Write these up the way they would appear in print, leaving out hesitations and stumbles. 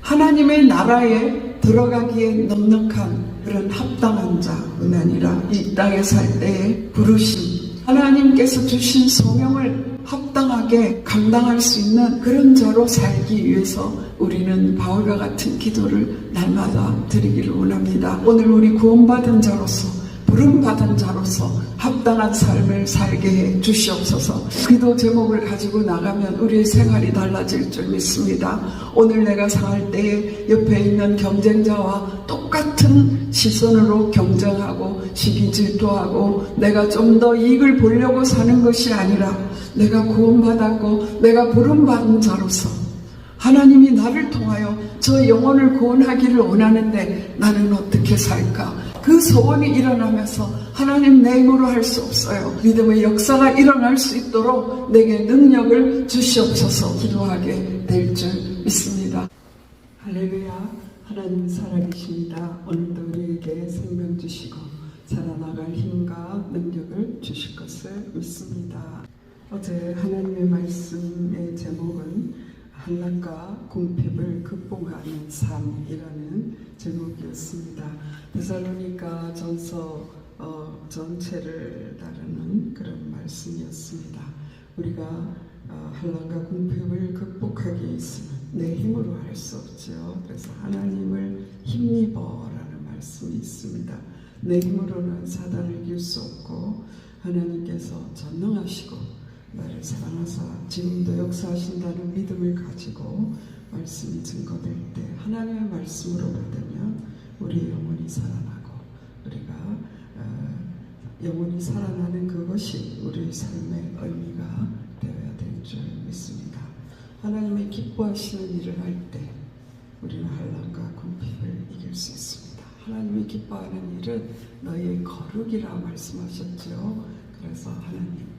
하나님의 나라에 들어가기에 넉넉한 그런 합당한 자뿐 아니라 이 땅에 살 때의 부르심, 하나님께서 주신 소명을 합당하게 감당할 수 있는 그런 자로 살기 위해서 우리는 바울과 같은 기도를 날마다 드리기를 원합니다. 오늘 우리 구원받은 자로서, 부름받은 자로서 합당한 삶을 살게 해 주시옵소서. 기도 제목을 가지고 나가면 우리의 생활이 달라질 줄 믿습니다. 오늘 내가 살 때에 옆에 있는 경쟁자와 똑같은 시선으로 경쟁하고 시기 질투하고 내가 좀 더 이익을 보려고 사는 것이 아니라 내가 구원받았고 내가 부름받은 자로서 하나님이 나를 통하여 저 영혼을 구원하기를 원하는데 나는 어떻게 살까? 그 소원이 일어나면서 하나님 내 힘으로 할 수 없어요. 믿음의 역사가 일어날 수 있도록 내게 능력을 주시옵소서 기도하게 될 줄 믿습니다. 할렐루야. 하나님 살아계십니다. 오늘도 우리에게 생명 주시고 살아나갈 힘과 능력을 주실 것을 믿습니다. 어제 하나님의 말씀의 제목은 한란과 궁핍을 극복하는 삶이라는 제목이었습니다. 데살로니가 전서 전체를 다루는 그런 말씀이었습니다. 우리가 한란과 궁핍을 극복하기 위해서는 내 힘으로 할 수 없죠. 그래서 하나님을 힘입어라는 말씀이 있습니다. 내 힘으로는 사단을 이길 수 없고 하나님께서 전능하시고 나를 사랑하사 지금도 역사하신다는 믿음을 가지고 말씀이 증거될 때 하나님의 말씀으로 받으면 우리의 영혼이 살아나고 우리가 영혼이 살아나는 그것이 우리의 삶의 의미가 되어야 될 줄 믿습니다. 하나님의 기뻐하시는 일을 할 때 우리는 한란과 궁핍을 이길 수 있습니다. 하나님이 기뻐하는 일은 너희의 거룩이라 말씀하셨죠. 그래서 하나님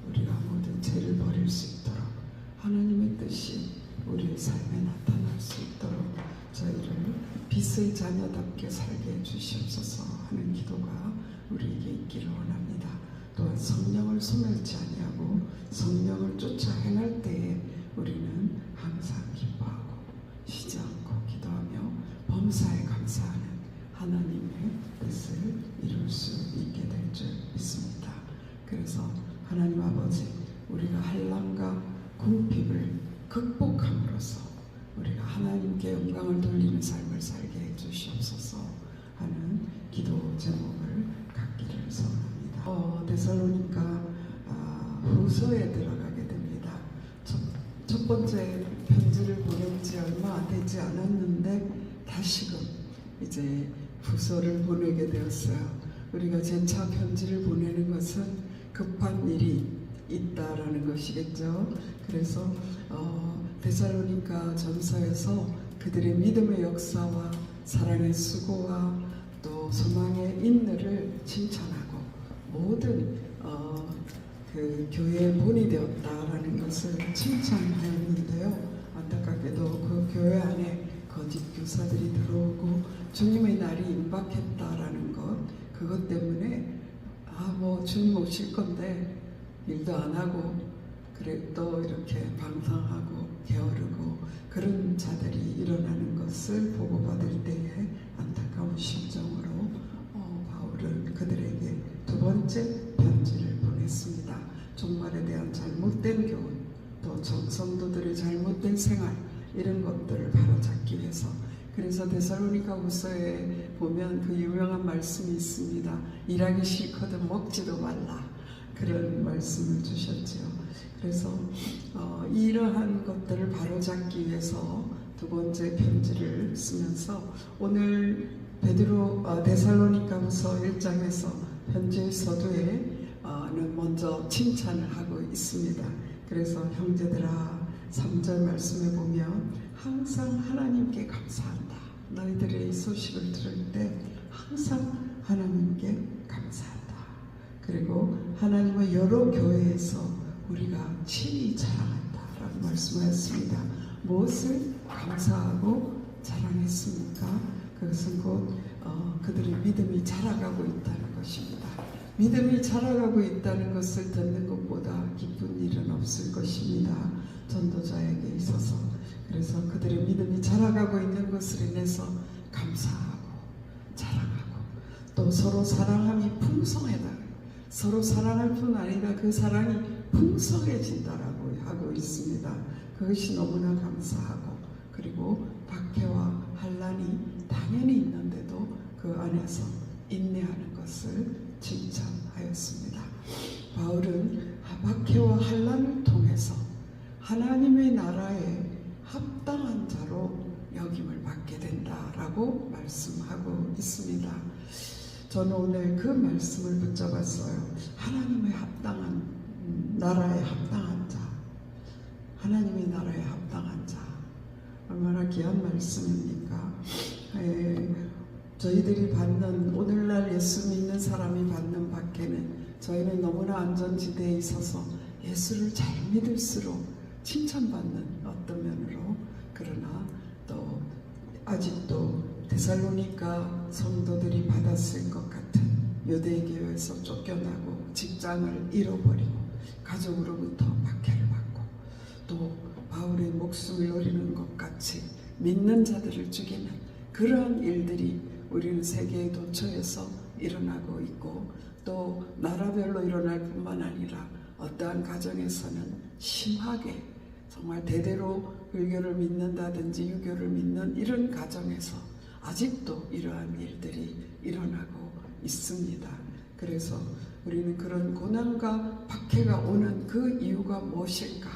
우리가 모든 죄를 버릴 수 있도록 하나님의 뜻이 우리의 삶에 나타날 수 있도록 저희를 빛의 자녀답게 살게 해주시옵소서 하는 기도가 우리에게 있기를 원합니다. 또한 성령을 소멸치 아니하고 성령을 쫓아 행할 때에 우리는 항상 기뻐하고 쉬지 않고 기도하며 범사에 감사하는 하나님의 뜻을 이룰 수 있게 될 줄 믿습니다. 그래서 하나님 아버지, 우리가 한란과 궁핍을 극복함으로써 우리가 하나님께 영광을 돌리는 삶을 살게 해주시옵소서 하는 기도 제목을 갖기를 소원합니다. 데살로니가 후서에 들어가게 됩니다. 첫 번째 편지를 보낸 지 얼마 되지 않았는데 다시금 이제 후서를 보내게 되었어요. 우리가 제4 편지를 보내는 것은 급한 일이 있다라는 것이겠죠. 그래서 데살로니가 전서에서 그들의 믿음의 역사와 사랑의 수고와 또 소망의 인내를 칭찬하고 모든 그 교회에 본이 되었다라는 것을 칭찬하였는데요. 안타깝게도 그 교회 안에 거짓 교사들이 들어오고 주님의 날이 임박했다라는 것, 그것 때문에 주님 오실 건데 일도 안 하고 그래 또 이렇게 방탕하고 게으르고 그런 자들이 일어나는 것을 보고받을 때에 안타까운 심정으로 바울은 그들에게 두 번째 편지를 보냈습니다. 종말에 대한 잘못된 교훈, 또 성도들의 잘못된 생활 이런 것들을 바로잡기 위해서. 그래서 데살로니가 후서에 보면 그 유명한 말씀이 있습니다. 일하기 싫거든 먹지도 말라. 그런 말씀을 주셨죠. 그래서 이러한 것들을 바로잡기 위해서 두 번째 편지를 쓰면서 오늘 데살로니가 후서 1장에서 편지의 서두에는 먼저 칭찬을 하고 있습니다. 그래서 형제들아 3절 말씀에 보면 항상 하나님께 감사한다. 너희들의 이 소식을 들을 때 항상 하나님께 감사한다. 그리고 하나님의 여러 교회에서 우리가 친히 자랑한다 라고 말씀하였습니다. 무엇을 감사하고 자랑했습니까? 그것은 곧 그들의 믿음이 자라가고 있다는 것입니다. 믿음이 자라가고 있다는 것을 듣는 것보다 기쁜 일은 없을 것입니다. 전도자에게 있어서. 그래서 그들의 믿음이 자라가고 있는 것을 인해서 감사하고 자랑하고 또 서로 사랑함이 풍성하다. 서로 사랑할 뿐 아니라 그 사랑이 풍성해진다라고 하고 있습니다. 그것이 너무나 감사하고 그리고 박해와 환난이 당연히 있는데도 그 안에서 인내하는 것을 칭찬하였습니다. 바울은 박해와 환난을 통해서 하나님의 나라에 합당한 자로 여김을 받게 된다라고 말씀하고 있습니다. 저는 오늘 그 말씀을 붙잡았어요. 하나님의 합당한 나라에 합당한 자, 하나님의 나라에 합당한 자, 얼마나 귀한 말씀입니까? 저희들이 받는 오늘날 예수 믿는 사람이 받는 박해는 저희는 너무나 안전지대에 있어서 예수를 잘 믿을수록 칭찬받는 어떤 면으로, 그러나 또 아직도 데살로니가 성도들이 받았을 것 같은 유대교회에서 쫓겨나고 직장을 잃어버리고 가족으로부터 박해를 받고 또 바울의 목숨을 노리는 것 같이 믿는 자들을 죽이는 그러한 일들이 우리는 세계의 도처에서 일어나고 있고 또 나라별로 일어날 뿐만 아니라 어떠한 가정에서는 심하게 정말 대대로 불교를 믿는다든지 유교를 믿는 이런 가정에서 아직도 이러한 일들이 일어나고 있습니다. 그래서 우리는 그런 고난과 박해가 오는 그 이유가 무엇일까?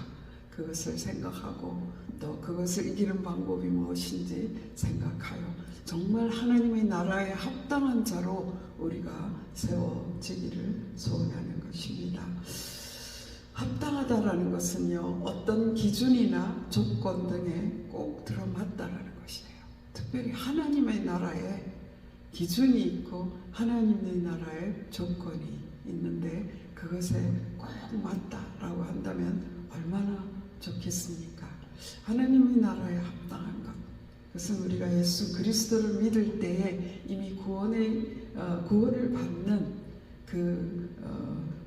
그것을 생각하고 또 그것을 이기는 방법이 무엇인지 생각하여 정말 하나님의 나라에 합당한 자로 우리가 세워지기를 소원하는 것입니다. 합당하다라는 것은요, 어떤 기준이나 조건 등에 꼭 들어맞다라는 것이에요. 특별히 하나님의 나라에 기준이 있고 하나님의 나라에 조건이 있는데 그것에 꼭 맞다라고 한다면 얼마나 좋겠습니까? 하나님의 나라에 합당한 것, 그것은 우리가 예수 그리스도를 믿을 때에 이미 구원을 받는 그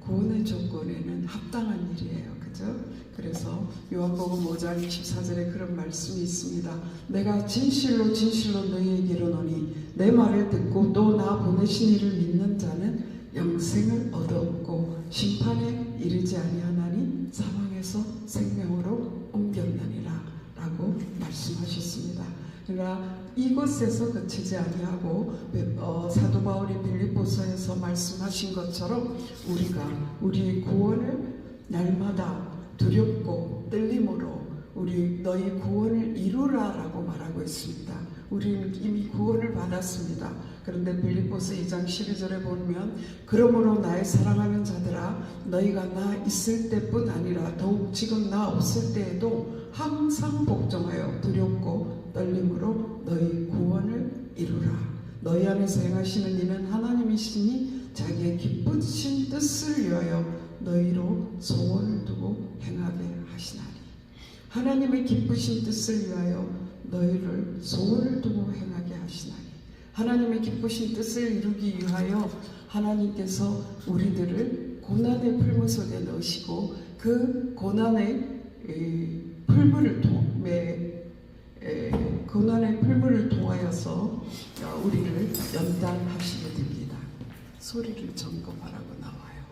구원의 조건에는 합당한 일이에요. 그죠? 그래서 요한복음 5장 24절에 그런 말씀이 있습니다. 내가 진실로 진실로 너희에게 이르노니 내 말을 듣고 또 나 보내신 이를 믿는 자는 영생을 얻었고 심판에 이르지 아니하나니 사망에서 생명으로 옮겼느니라 라고 말씀하셨습니다. 그러나 이곳에서 그치지 아니하고 사도 바울이 빌립보서에서 말씀하신 것처럼 우리가 우리의 구원을 날마다 두렵고 떨림으로 우리 너희 구원을 이루라라고 말하고 있습니다. 우리는 이미 구원을 받았습니다. 그런데 빌립보서 2장 12절에 보면 그러므로 나의 사랑하는 자들아 너희가 나 있을 때뿐 아니라 더욱 지금 나 없을 때에도 항상 복종하여 두렵고 떨림으로 너희 구원을 이루라. 너희 안에서 행하시는 이는 하나님이시니 자기의 기쁘신 뜻을 위하여 너희로 소원을 두고 행하게 하시나니. 하나님의 기쁘신 뜻을 위하여 너희를 소원을 두고 행하게 하시나니. 하나님의 기쁘신 뜻을 이루기 위하여 하나님께서 우리들을 고난의 풀무 속에 넣으시고 그 고난의 풀무를 통하여서 우리를 연단하시게 됩니다. 소리를 점검하라고 나와요.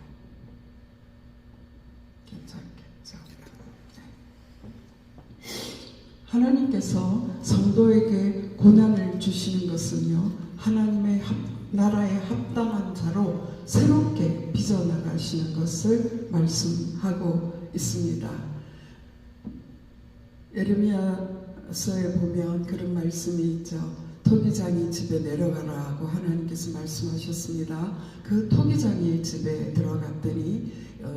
괜찮겠죠? 하나님께서 성도에게 고난을 주시는 것은요, 하나님의 나라에 합당한 자로 새롭게 빚어나가시는 것을 말씀하고 있습니다. 예레미야서에 보면 그런 말씀이 있죠. 토기장이 집에 내려가라고 하나님께서 말씀하셨습니다. 그 토기장이 집에 들어갔더니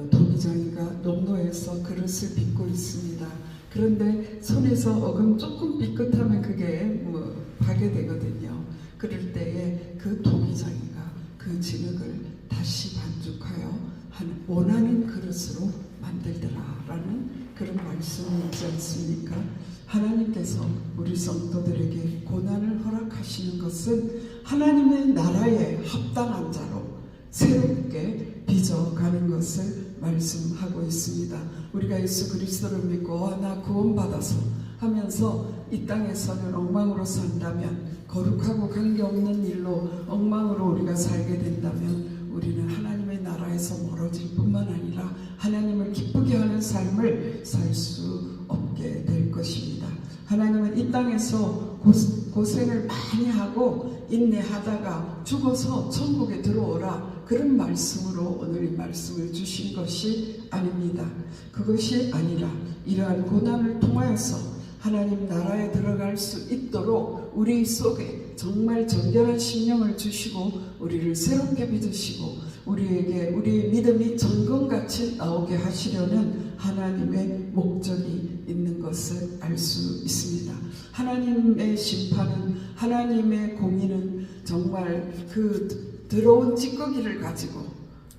토기장이가 농로에서 그릇을 빚고 있습니다. 그런데 손에서 어금 조금 삐끗하면 그게 파괴되거든요. 그럴 때에 그 토기장이가 그 진흙을 다시 반죽하여 원하는 그릇으로 만들더라라는 그런 말씀이 있지 않습니까? 하나님께서 우리 성도들에게 고난을 허락하시는 것은 하나님의 나라에 합당한 자로 새롭게 빚어가는 것을 말씀하고 있습니다. 우리가 예수 그리스도를 믿고 나 구원받아서 하면서 이 땅에서는 엉망으로 산다면, 거룩하고 관계없는 일로 엉망으로 우리가 살게 된다면 우리는 하나님의 나라에서 멀어질 뿐만 아니라 하나님을 기쁘게 하는 삶을 살 수 없게 될 것입니다. 하나님은 이 땅에서 고생을 많이 하고 인내하다가 죽어서 천국에 들어오라, 그런 말씀으로 오늘 이 말씀을 주신 것이 아닙니다. 그것이 아니라 이러한 고난을 통하여서 하나님 나라에 들어갈 수 있도록 우리 속에 정말 정결한 심령을 주시고 우리를 새롭게 믿으시고 우리에게 우리의 믿음이 정금같이 나오게 하시려는 하나님의 목적이 있는 것을 알 수 있습니다. 하나님의 심판은, 하나님의 공의는 정말 그 들어온 찌꺼기를 가지고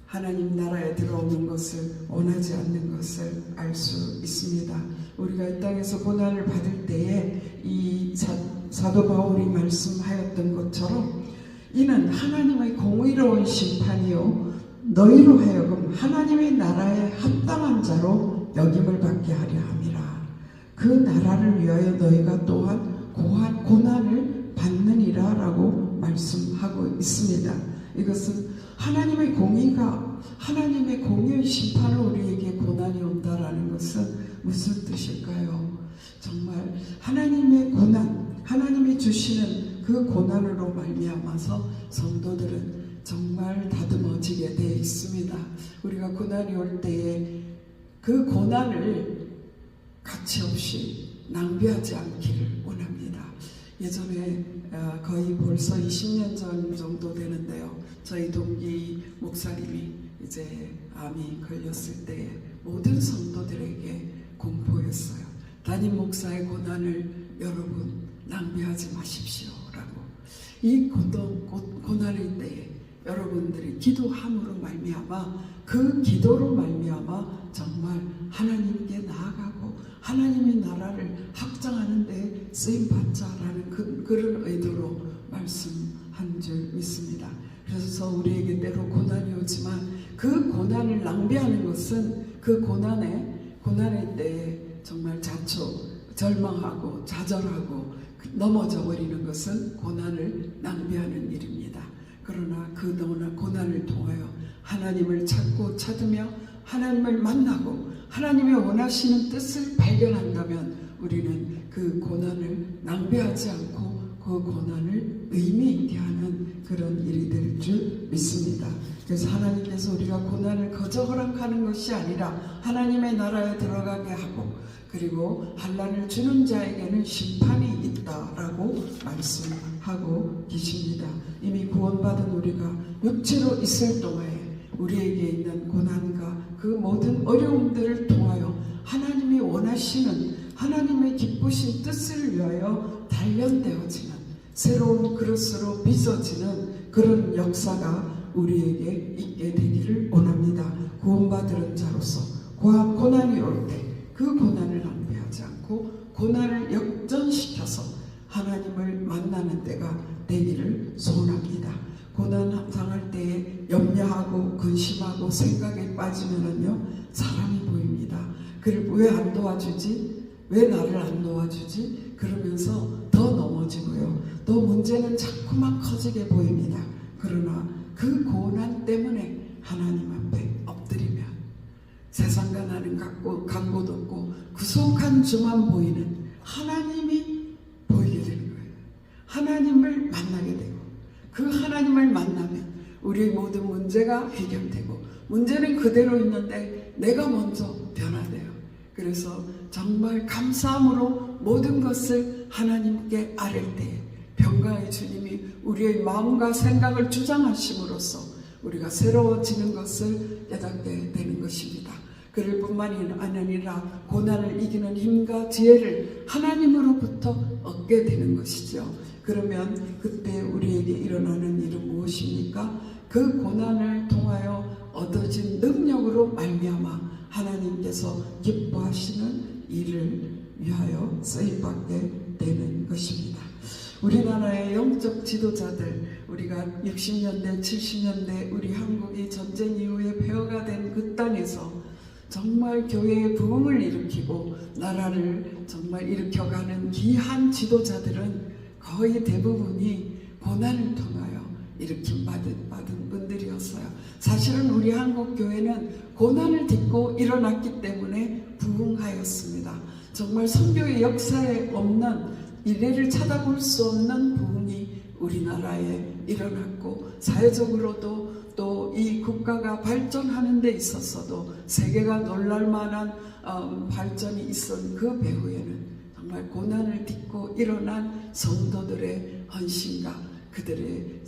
하나님 나라에 들어오는 것을 원하지 않는 것을 알 수 있습니다. 우리가 이 땅에서 고난을 받을 때에 이 사도 바울이 말씀하였던 것처럼 이는 하나님의 공의로운 심판이요 너희로 하여금 하나님의 나라에 합당한 자로 여김을 받게 하려 함이라. 그 나라를 위하여 너희가 또한 고난을 받느니라 라고 말씀하고 있습니다. 이것은 하나님의 공의가, 하나님의 공의의 심판으로 우리에게 고난이 온다라는 것은 무슨 뜻일까요? 정말 하나님의 고난, 하나님이 주시는 그 고난으로 말미암아서 성도들은 정말 다듬어지게 되어 있습니다. 우리가 고난이 올 때에 그 고난을 가치없이 낭비하지 않기를 원합니다. 예전에 거의 벌써 20년 전 정도 되는데요. 저희 동기 목사님이 이제 암이 걸렸을 때에 모든 성도들에게 공포였어요. 담임 목사의 고난을 여러분 낭비하지 마십시오 라고. 이 고난일 때에 여러분들이 기도함으로 말미암아, 그 기도로 말미암아 정말 하나님께 나아가고 하나님의 나라를 확장하는 데 쓰임받자라는 그런 의도로 말씀한 줄 믿습니다. 그래서 우리에게 때로 고난이 오지만 그 고난을 낭비하는 것은 그 고난의 때에 정말 절망하고 좌절하고 넘어져 버리는 것은 고난을 낭비하는 일입니다. 그러나 그 고난을 통하여 하나님을 찾으며 하나님을 만나고 하나님의 원하시는 뜻을 발견한다면 우리는 그 고난을 낭비하지 않고 그 고난을 의미 있게 하는 그런 일이 될 줄 믿습니다. 그래서 하나님께서 우리가 고난을 거저 허락하는 것이 아니라 하나님의 나라에 들어가게 하고, 그리고 환난을 주는 자에게는 심판이 있다라고 말씀하고 계십니다. 이미 구원받은 우리가 육체로 있을 동안에 우리에게 있는 고난과 그 모든 어려움들을 통하여 하나님이 원하시는, 하나님의 기쁘신 뜻을 위하여 단련되어지는, 새로운 그릇으로 빚어지는 그런 역사가 우리에게 있게 되기를 원합니다. 구원받은 자로서 고난이 올 때 그 고난을 낭비하지 않고 고난을 역전시켜서 하나님을 만나는 때가 되기를 소원합니다. 고난 당할 때에 염려하고 근심하고 생각에 빠지면은요, 사람이 보입니다. 그를 왜 안 도와주지? 왜 나를 안 도와주지? 그러면서 더 넘어지고요. 또 문제는 자꾸만 커지게 보입니다. 그러나 그 고난 때문에 하나님 앞에 엎드리면 세상과 나는 간곳 없고 구속한 주만 보이는 하나님이 보이게 되는 거예요. 하나님을 만나게 되고, 그 하나님을 만나면 우리의 모든 문제가 해결되고, 문제는 그대로 있는데 내가 먼저 변화돼요. 그래서 정말 감사함으로 모든 것을 하나님께 아뢰 때에 평강의 주님이 우리의 마음과 생각을 주장하심으로써 우리가 새로워지는 것을 깨닫게 되는 것입니다. 그럴 뿐만이 아니라 고난을 이기는 힘과 지혜를 하나님으로부터 얻게 되는 것이죠. 그러면 그때 우리에게 일어나는 일은 무엇입니까? 그 고난을 통하여 얻어진 능력으로 말미암아 하나님께서 기뻐하시는 일을 위하여 쓰임받게 되는 것입니다. 우리나라의 영적 지도자들, 우리가 60년대, 70년대 우리 한국이 전쟁 이후에 폐허가 된 그 땅에서 정말 교회의 부흥을 일으키고 나라를 정말 일으켜가는 귀한 지도자들은 거의 대부분이 고난을 통하여 일으킴 받은 분들이었어요. 사실은 우리 한국 교회는 고난을 딛고 일어났기 때문에 부흥하였습니다. 정말 선교의 역사에 없는, 이래를 찾아볼 수 없는 부흥이 우리나라에 일어났고, 사회적으로도 또 이 국가가 발전하는 데 있어서도 세계가 놀랄만한 발전이 있었던 그 배후에는 정말 고난을 딛고 일어난 성도들의 헌신과 그들의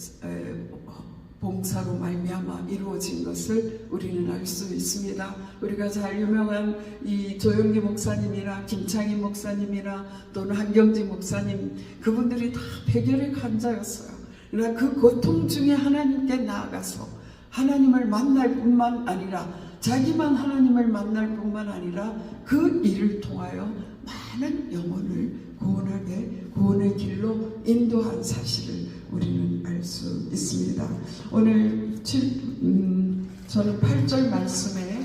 봉사로 말미암아 이루어진 것을 우리는 알 수 있습니다. 우리가 잘 유명한 이 조영기 목사님이나 김창희 목사님이나 또는 한경직 목사님, 그분들이 다 폐결핵 환자였어요. 그러나 그 고통 중에 하나님께 나아가서 하나님을 만날 뿐만 아니라, 자기만 하나님을 만날 뿐만 아니라 그 일을 통하여 많은 영혼을 구원의 길로 인도한 사실을 우리는 알 수 있습니다. 오늘 저는 8절 말씀에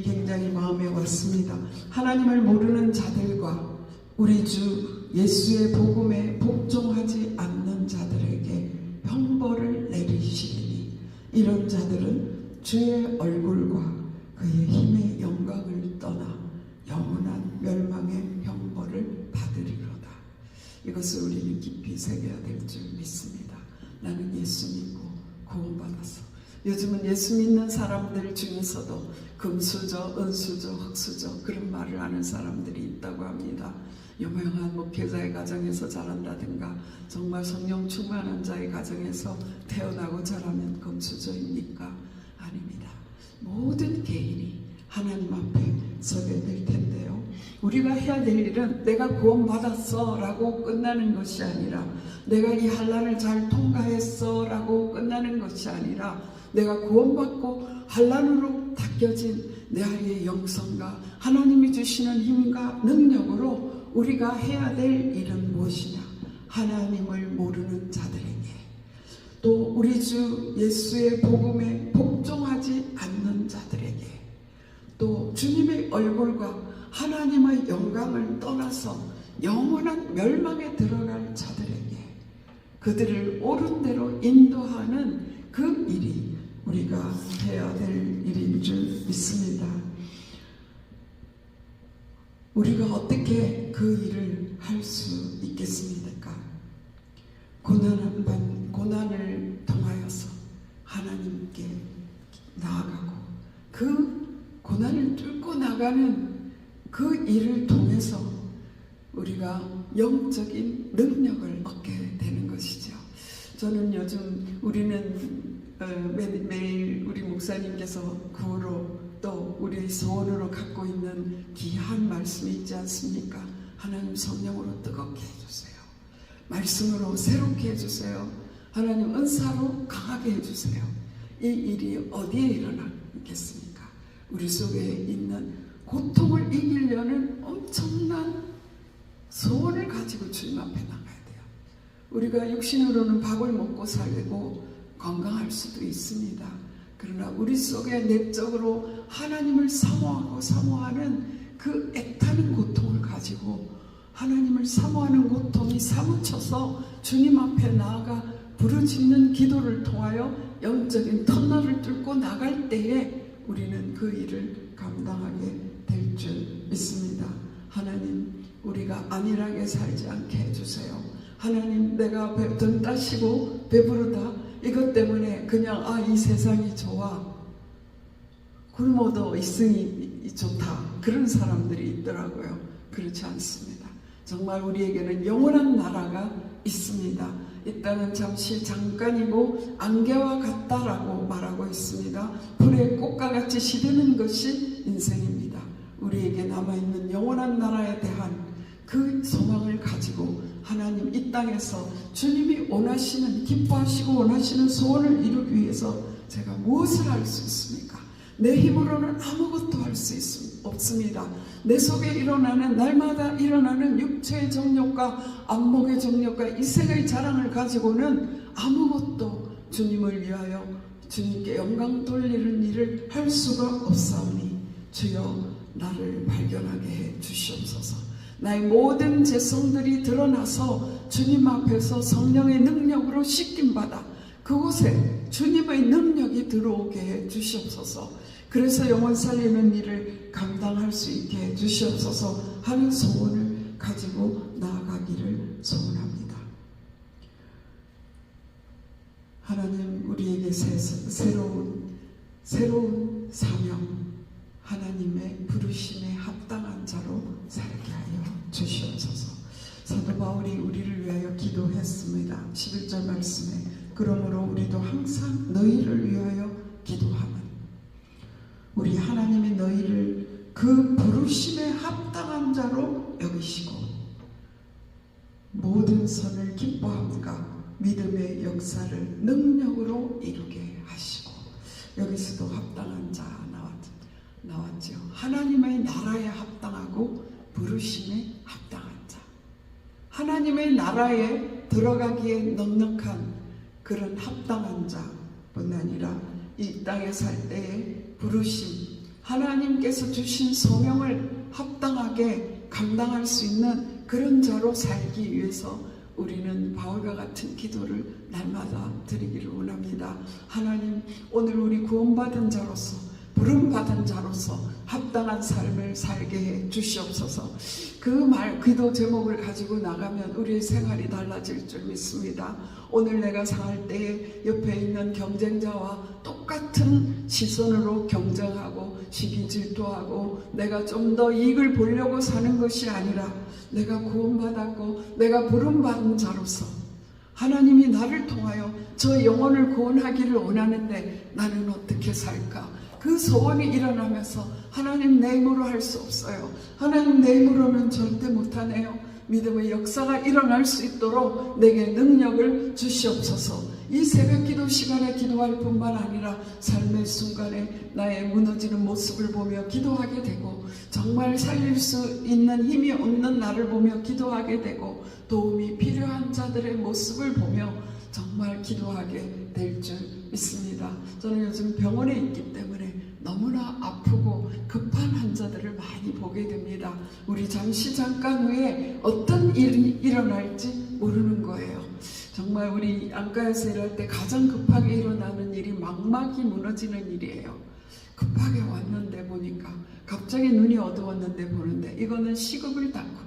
굉장히 마음에 왔습니다. 하나님을 모르는 자들과 우리 주 예수의 복음에 복종하지 않는 자들에게 형벌을 내리시리니 이런 자들은 주의 얼굴과 그의 힘의 영광을 떠나 영원한 멸망의 형벌을 받으리로다. 이것을 우리는 깊이 새겨야 될 줄 믿습니다. 나는 예수 믿고 구원받았어. 요즘은 예수 믿는 사람들 중에서도 금수저, 은수저, 흑수저 그런 말을 하는 사람들이 있다고 합니다. 유명한 목회자의 가정에서 자란다든가 정말 성령 충만한 자의 가정에서 태어나고 자라면 금수저입니까? 아닙니다. 모든 개인이 하나님 앞에 서게 될 텐데요. 우리가 해야 될 일은 내가 구원받았어 라고 끝나는 것이 아니라, 내가 이 환난을 잘 통과했어 라고 끝나는 것이 아니라, 내가 구원받고 환난으로 닦여진 내 안의 영성과 하나님이 주시는 힘과 능력으로 우리가 해야 될 일은 무엇이냐? 하나님을 모르는 자들에게, 또 우리 주 예수의 복음에 복종하지 않는 자들에게, 또 주님의 얼굴과 하나님의 영광을 떠나서 영원한 멸망에 들어갈 자들에게 그들을 옳은 대로 인도하는 그 일이 우리가 해야 될 일인 줄 믿습니다. 우리가 어떻게 그 일을 할 수 있겠습니까? 고난을 통하여서 하나님께 나아가고 그 고난을 뚫고 나가는 그 일을 통해서 우리가 영적인 능력을 얻게 되는 것이죠. 저는 요즘 우리는 매일 우리 목사님께서 구호로 또 우리 소원으로 갖고 있는 귀한 말씀이 있지 않습니까? 하나님 성령으로 뜨겁게 해주세요. 말씀으로 새롭게 해주세요. 하나님 은사로 강하게 해주세요. 이 일이 어디에 일어나겠습니까? 우리 속에 있는 고통을 이기려는 엄청난 소원을 가지고 주님 앞에 나가야 돼요. 우리가 육신으로는 밥을 먹고 살고 건강할 수도 있습니다. 그러나 우리 속에 내적으로 하나님을 사모하는 그 애타는 고통을 가지고, 하나님을 사모하는 고통이 사무쳐서 주님 앞에 나아가 부르짖는 기도를 통하여 영적인 터널을 뚫고 나갈 때에 우리는 그 일을 감당하게 될 줄 믿습니다. 하나님, 우리가 안일하게 살지 않게 해주세요. 하나님, 내가 등 따시고 배부르다 이것 때문에 그냥 이 세상이 좋아, 굶어도 있으니 좋다, 그런 사람들이 있더라고요. 그렇지 않습니다. 정말 우리에게는 영원한 나라가 있습니다. 이 땅은 잠시 잠깐이고 안개와 같다라고 말하고 있습니다. 불의 꽃과 같이 시드는 것이 인생입니다. 우리에게 남아있는 영원한 나라에 대한 그 소망을 가지고 하나님 이 땅에서 주님이 원하시는, 기뻐하시고 원하시는 소원을 이루기 위해서 제가 무엇을 할 수 있습니까? 내 힘으로는 아무것도 할 수 없습니다. 내 속에 일어나는, 날마다 일어나는 육체의 정욕과 안목의 정욕과 이생의 자랑을 가지고는 아무것도 주님을 위하여 주님께 영광 돌리는 일을 할 수가 없사오니 주여 나를 발견하게 해 주시옵소서. 나의 모든 죄성들이 드러나서 주님 앞에서 성령의 능력으로 씻김받아 그곳에 주님의 능력이 들어오게 해 주시옵소서. 그래서 영혼 살리는 일을 감당할 수 있게 해 주시옵소서 하는 소원을 가지고 나아가기를 소원합니다. 하나님, 우리에게 새로운 사명, 하나님의 부르심에 합당한 자로 살게 하여 주시옵소서. 사도 바울이 우리를 위하여 기도했습니다. 11절 말씀에 그러므로 우리도 항상 너희를 위하여 기도하면 우리 하나님이 너희를 그 부르심에 합당한 자로 여기시고 모든 선을 기뻐함과 믿음의 역사를 능력으로 이루게 하시고, 여기서도 합당한 자 나왔죠. 하나님의 나라에 합당하고 부르심에 합당한 자, 하나님의 나라에 들어가기에 넉넉한 그런 합당한 자뿐 아니라 이 땅에 살 때에 부르심, 하나님께서 주신 소명을 합당하게 감당할 수 있는 그런 자로 살기 위해서 우리는 바울과 같은 기도를 날마다 드리기를 원합니다. 하나님, 오늘 우리 구원받은 자로서, 부름받은 자로서 합당한 삶을 살게 해 주시옵소서. 기도 제목을 가지고 나가면 우리의 생활이 달라질 줄 믿습니다. 오늘 내가 살 때에 옆에 있는 경쟁자와 똑같은 시선으로 경쟁하고 시기 질투하고 내가 좀 더 이익을 보려고 사는 것이 아니라 내가 구원받았고 내가 부름받은 자로서 하나님이 나를 통하여 저 영혼을 구원하기를 원하는데 나는 어떻게 살까? 그 소원이 일어나면서 하나님 내 힘으로 할 수 없어요. 하나님 내 힘으로는 절대 못하네요. 믿음의 역사가 일어날 수 있도록 내게 능력을 주시옵소서. 이 새벽기도 시간에 기도할 뿐만 아니라 삶의 순간에 나의 무너지는 모습을 보며 기도하게 되고 정말 살릴 수 있는 힘이 없는 나를 보며 기도하게 되고 도움이 필요한 자들의 모습을 보며 정말 기도하게 될 줄 믿습니다. 저는 요즘 병원에 있기 때문에 너무나 아프고 급한 환자들을 많이 보게 됩니다. 우리 잠깐 후에 어떤 일이 일어날지 모르는 거예요. 정말 우리 안과에서 일할 때 가장 급하게 일어나는 일이 망막이 무너지는 일이에요. 급하게 왔는데 보니까 갑자기 눈이 어두웠는데 보는데 이거는 시급을 닦고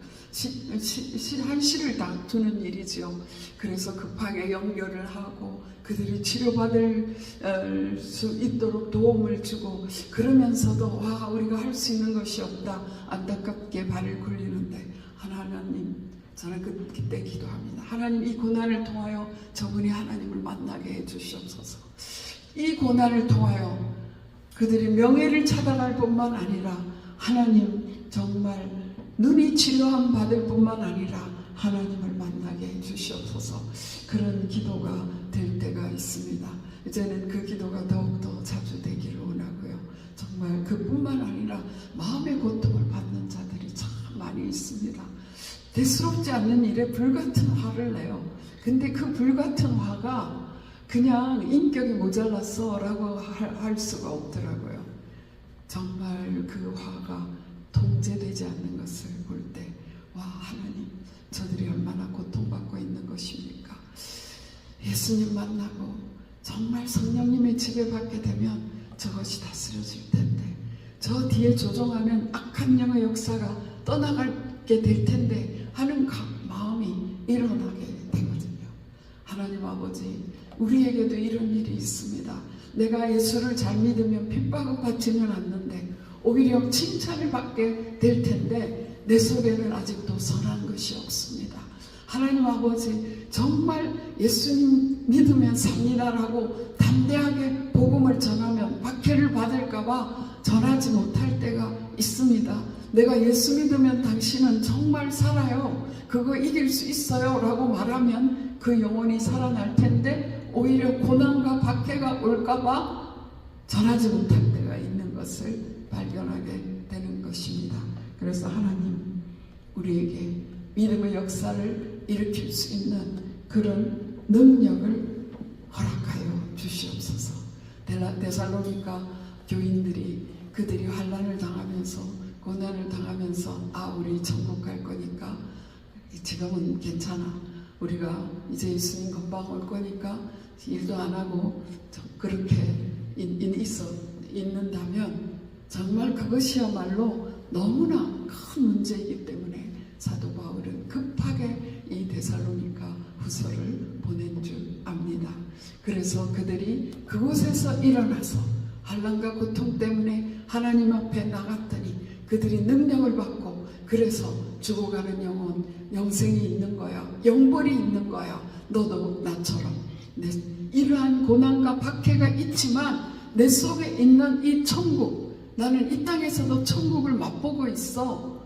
한시를 다투는 일이지요. 그래서 급하게 연결을 하고 그들이 치료받을 수 있도록 도움을 주고 그러면서도 와 우리가 할 수 있는 것이 없다 안타깝게 발을 굴리는데 하나님 저는 그때 기도합니다. 하나님 이 고난을 통하여 저분이 하나님을 만나게 해주시옵소서. 이 고난을 통하여 그들이 명예를 찾아갈 뿐만 아니라 하나님 정말 눈이 치료함 받을 뿐만 아니라 하나님을 만나게 해주시옵소서. 그런 기도가 될 때가 있습니다. 이제는 그 기도가 더욱더 자주 되기를 원하고요. 정말 그뿐만 아니라 마음의 고통을 받는 자들이 참 많이 있습니다. 대수롭지 않는 일에 불같은 화를 내요. 근데 그 불같은 화가 그냥 인격이 모자랐어 라고 할 수가 없더라고요. 정말 그 화가 통제되지 않는 것을 볼 때 와 하나님 저들이 얼마나 고통받고 있는 것입니까? 예수님 만나고 정말 성령님의 지배받게 되면 저것이 다스려질 텐데 저 뒤에 조종하면 악한 영의 역사가 떠나가게 될 텐데 하는 마음이 일어나게 되거든요. 하나님 아버지 우리에게도 이런 일이 있습니다. 내가 예수를 잘 믿으면 핍박을 받지는 않는데 오히려 칭찬을 받게 될 텐데 내 속에는 아직도 선한 것이 없습니다. 하나님 아버지 정말 예수님 믿으면 삽니다라고 담대하게 복음을 전하면 박해를 받을까봐 전하지 못할 때가 있습니다. 내가 예수 믿으면 당신은 정말 살아요. 그거 이길 수 있어요 라고 말하면 그 영혼이 살아날 텐데 오히려 고난과 박해가 올까봐 전하지 못할 때가 있는 것을 발견하게 되는 것입니다. 그래서 하나님 우리에게 믿음의 역사를 일으킬 수 있는 그런 능력을 허락하여 주시옵소서. 데살로니가 교인들이 그들이 환난을 당하면서 고난을 당하면서 우리 천국 갈 거니까 지금은 괜찮아. 우리가 이제 예수님 금방 올 거니까 일도 안 하고 그렇게 있는다면 정말 그것이야말로 너무나 큰 문제이기 때문에 사도 바울은 급하게 이 데살로니가 후서를 보낸 줄 압니다. 그래서 그들이 그곳에서 일어나서 환난과 고통 때문에 하나님 앞에 나갔더니 그들이 능력을 받고 그래서 죽어가는 영혼, 영생이 있는 거야. 영벌이 있는 거야. 너도 나처럼. 이러한 고난과 박해가 있지만 내 속에 있는 이 천국, 나는 이 땅에서도 천국을 맛보고 있어.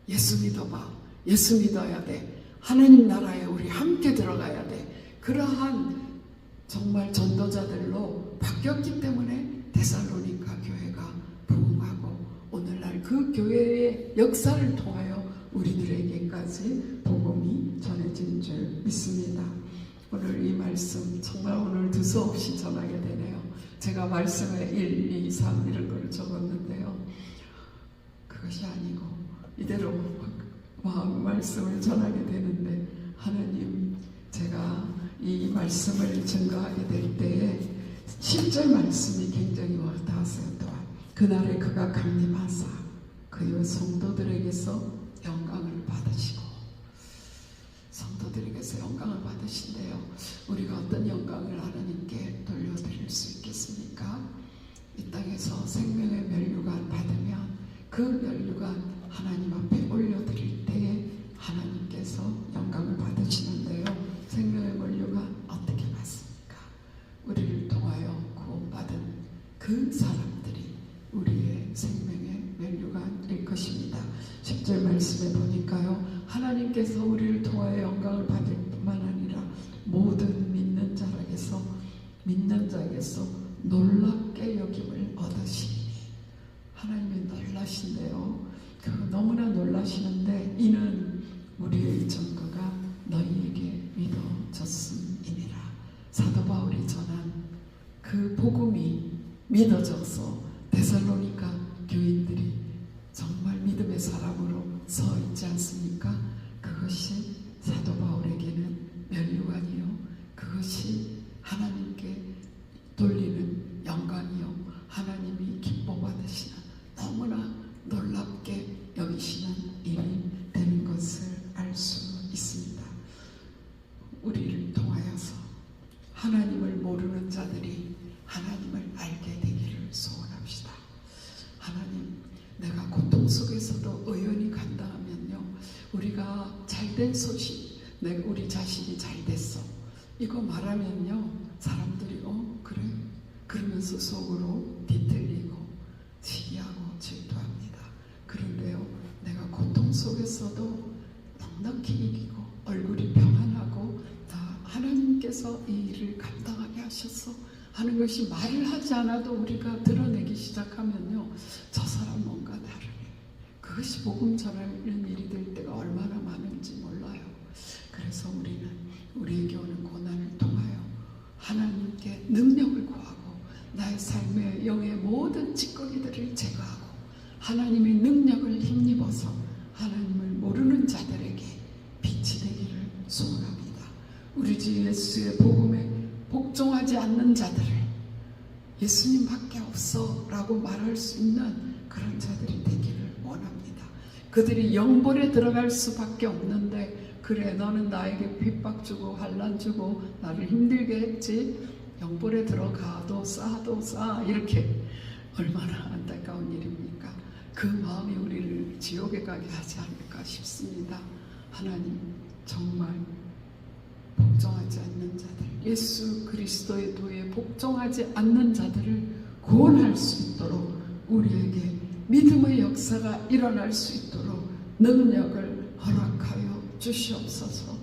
예수 믿어봐. 예수 믿어야 돼. 하나님 나라에 우리 함께 들어가야 돼. 그러한 정말 전도자들로 바뀌었기 때문에 데살로니가 교회가 부흥하고 오늘날 그 교회의 역사를 통하여 우리들에게까지 복음이 전해진 줄 믿습니다. 오늘 이 말씀 정말 오늘 두서없이 전하게 되네요. 제가 말씀에 1, 2, 3 이런 걸 적었는데요. 그것이 아니고 이대로 마음 말씀을 전하게 되는데 하나님, 제가 이 말씀을 증거하게 될 때에 10절 말씀이 굉장히 와닿았어요. 또한 그날에 그가 강림하사 그의 성도들에게서 영광을 받으시고, 성도들에게서 영광을 받으신대요. 우리가 어떤 영광을 하나님께 돌려드릴 수 있겠습니까? 이 땅에서 생명의 면류관 받으면 그 면류관 하나님 앞에 올려드릴 때에 하나님께서 영광을 받으시는데요. 생명의 면류관 어떻게 받습니까? 우리를 통하여 구원받은 그 사람들이 우리의 생명의 면류관일 것입니다. 10절 말씀에 보니까요, 하나님께서 우리를 통하여 영광을 받을 뿐만 아니라 모든 믿는 자에게서 놀랍게 여김을 얻으시니, 하나님이 놀라신대요. 너무나 놀라시는데 이는 우리의 증거가 너희에게 믿어졌음이니라. 사도 바울이 전한 그 복음이 믿어져서 데살로니가 교인들이 정말 믿음의 사람으로 서 있지 않습니까? 그것이 사도 바울에게는 면류관이요, 그것이 하나님께 돌리는 영광이요, 하나님이 기뻐 받으시는 너무나 놀랍게 여기시는 일이 되는 것을 알 수 있습니다. 우리를 통하여서 하나님을 모르는 자들이 하나님을 알게 되기를 소원합시다. 하나님, 내가 고통 속에서도 의연히 감당하면요, 우리가 잘된 소식, 우리 자신이 잘 됐어, 이거 말하면요, 사람들이 그래? 그러면서 속으로 뒤틀리고 시기하고 질투합니다. 그런데요, 내가 고통 속에서도 넉넉히 이기고 얼굴이 평안하고 다 하나님께서 이 일을 감당하게 하셔서 하는 것이 말을 하지 않아도 우리가 드러내기 시작하면요, 저 사람 뭔가 다르네. 그것이 복음 전하는 일이 될 때가 얼마나 많은지 몰라요. 그래서 우리는 우리에게 오는 고난을 통하여 하나님께 능력을 구하고 나의 삶의 영의 모든 찌꺼기들을 제거하고 하나님의 능력을 힘입어서 하나님을 모르는 자들에게 빛이 되기를 소원합니다. 우리 주 예수의 복음에 복종하지 않는 자들을 예수님밖에 없어 라고 말할 수 있는 그런 자들이 되기를 원합니다. 그들이 영벌에 들어갈 수밖에 없는데, 그래 너는 나에게 핍박 주고 환난 주고 나를 힘들게 했지, 영벌에 들어가도 싸 이렇게 얼마나 안타까운 일입니까? 그 마음이 우리를 지옥에 가게 하지 않을까 싶습니다. 하나님, 정말 복종하지 않는 자들, 예수 그리스도의 도에 복종하지 않는 자들을 구원할 수 있도록 우리에게 믿음의 역사가 일어날 수 있도록 능력을 허락하여 주시옵소서.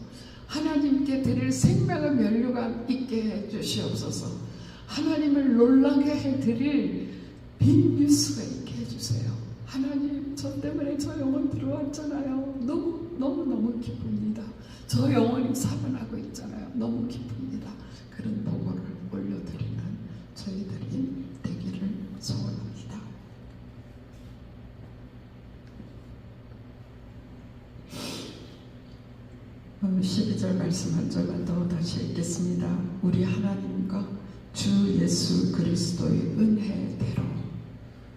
하나님께 드릴 생명의 면류관 있게 해 주시옵소서. 하나님을 놀라게 해드릴 빈 뉴스가 있게 해주세요. 하나님, 저 때문에 저 영혼 들어왔잖아요. 너무 기쁩니다. 저 영혼이 살아나고 있잖아요. 너무 기쁩니다. 그런 보고를 올려드리는 저희들이 되기를 소원합니다. 16절 말씀 한 절만 더 다시 읽겠습니다. 우리 하나님과 주 예수 그리스도의 은혜대로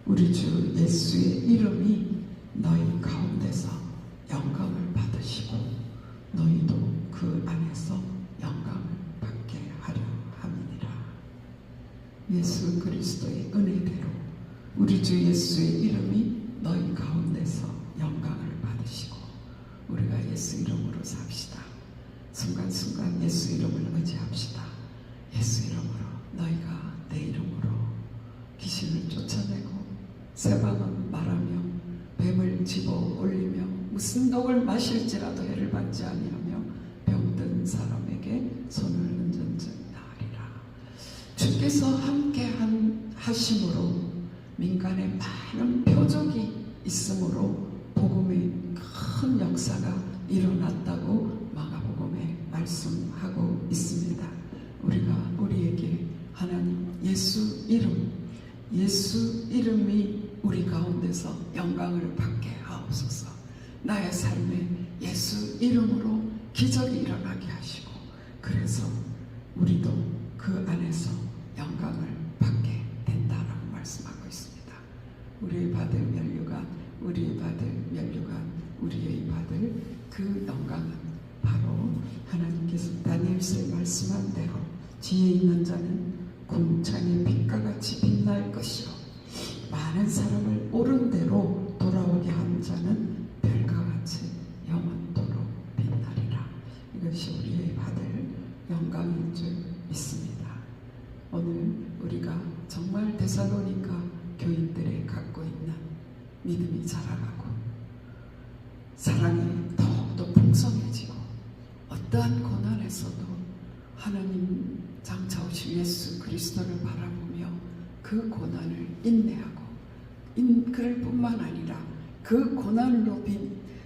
우리 주 예수의 이름이 너희 가운데서 영광을 받으시고 너희도 그 안에서 영광을 받게 하려 함이니라. 예수 그리스도의 은혜대로 우리 주 예수의 이름이 너희 가운데서 영광을 받으시고 우리가 예수 이름으로 삽시다. 순간순간 예수 이름을 의지합시다. 예수 이름으로 너희가 내 이름으로 귀신을 쫓아내고 새방은 말하며 뱀을 집어 올리며 무슨 독을 마실지라도 해를 받지 아니하며 병든 사람에게 손을 얹은즉 나으리라. 주께서 함께 하심으로 민간에 많은 표적이 있으므로 복음의 큰 역사가 일어났다고 마가복음에 말씀하고 있습니다. 우리가 우리에게 하나님 예수 이름이 우리 가운데서 영광을 받게 하옵소서. 나의 삶에 예수 이름으로 기적이 일어나게 하시고 하나님께서 우리도 그 안에서 영광을 받게 된다라고 말씀하고 있습니다. 우리의 받을 면류관, 우리의 받을 그 영광은 바로 하나님께서 다니엘서에 말씀한 대로 지혜 있는 자는 궁창의 빛과 같이 빛날 것이요 많은 사람을 옳은 대로 돌아오게 하는 자는 별과 같이 영원토록 빛나리라. 이것이 우리의 받을 영광인 줄 믿습니다. 오늘 우리가 정말 데살로니가 교인들이 갖고 있는 믿음이 자라가고 사랑이 더욱더 풍성해지고 어떠한 고난에서도 하나님 장차오신 예수 그리스도를 바라보며 그 고난을 인내하고 그럴 뿐만 아니라 그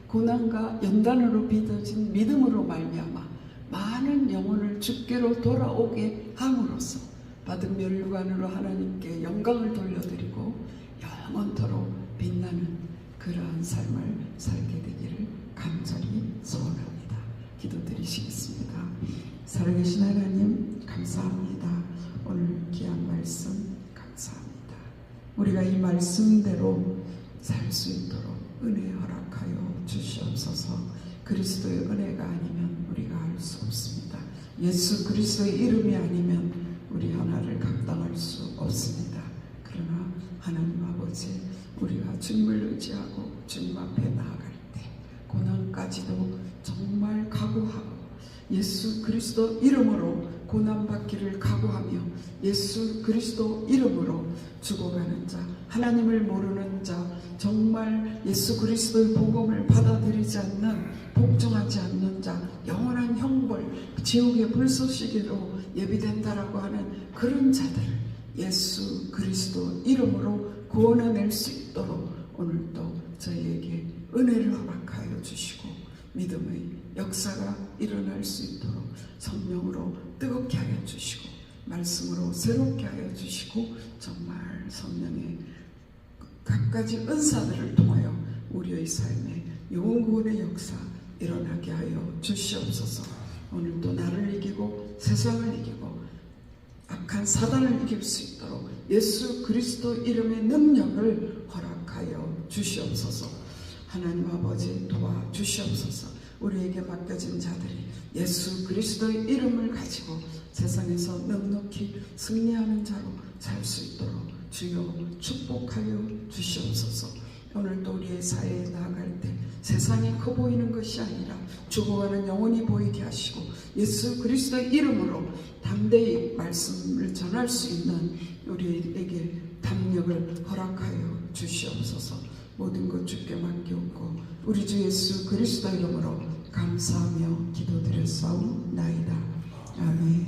고난과 연단으로 빚어진 믿음으로 말미암아 많은 영혼을 주께로 돌아오게 함으로써 받은 면류관으로 하나님께 영광을 돌려드리고 영원토록 빛나는 그러한 삶을 살게 되기를 간절히 소원합니다. 기도드리시겠습니다. 살아계신 하나님 감사합니다. 오늘 귀한 말씀 감사합니다. 우리가 이 말씀대로 살 수 있도록 은혜 허락하여 주시옵소서. 그리스도의 은혜가 아니면 우리가 할 수 없습니다. 예수 그리스도의 이름이 아니면 우리 하나를 감당할 수 없습니다. 그러나 하나님 아버지, 우리가 주님을 의지하고 주님 앞에 나아갈 때 고난까지도 정말 각오하고 예수 그리스도 이름으로 고난받기를 각오하며 예수 그리스도 이름으로 죽어가는 자, 하나님을 모르는 자, 정말 예수 그리스도의 복음을 받아들이지 않는, 복종하지 않는 자, 영원한 형벌, 지옥의 불쏘시개로 예비된다라고 하는 그런 자들을 예수 그리스도 이름으로 구원해낼 수 있도록 오늘도 저희에게 은혜를 허락하여 주시고 믿음의 역사가 일어날 수 있도록 성령으로 뜨겁게 하여 주시고 말씀으로 새롭게 하여 주시고 정말 성령의 각가지 은사들을 통하여 우리의 삶에 영혼구원의 역사 일어나게 하여 주시옵소서. 오늘도 나를 이기고 세상을 이기고 악한 사단을 이길 수 있도록 예수 그리스도 이름의 능력을 허락하여 주시옵소서. 하나님 아버지 도와주시옵소서. 우리에게 맡겨진 자들이 예수 그리스도의 이름을 가지고 세상에서 넉넉히 승리하는 자로 살 수 있도록 주여 축복하여 주시옵소서. 오늘도 우리의 사회에 나아갈 때 세상이 커 보이는 것이 아니라 죽어가는 영혼이 보이게 하시고 예수 그리스도의 이름으로 담대히 말씀을 전할 수 있는 우리에게 담력을 허락하여 주시옵소서. 모든 것 주께 맡기옵고 우리 주 예수 그리스도 이름으로 감사하며 기도드렸사옵나이다. 아멘.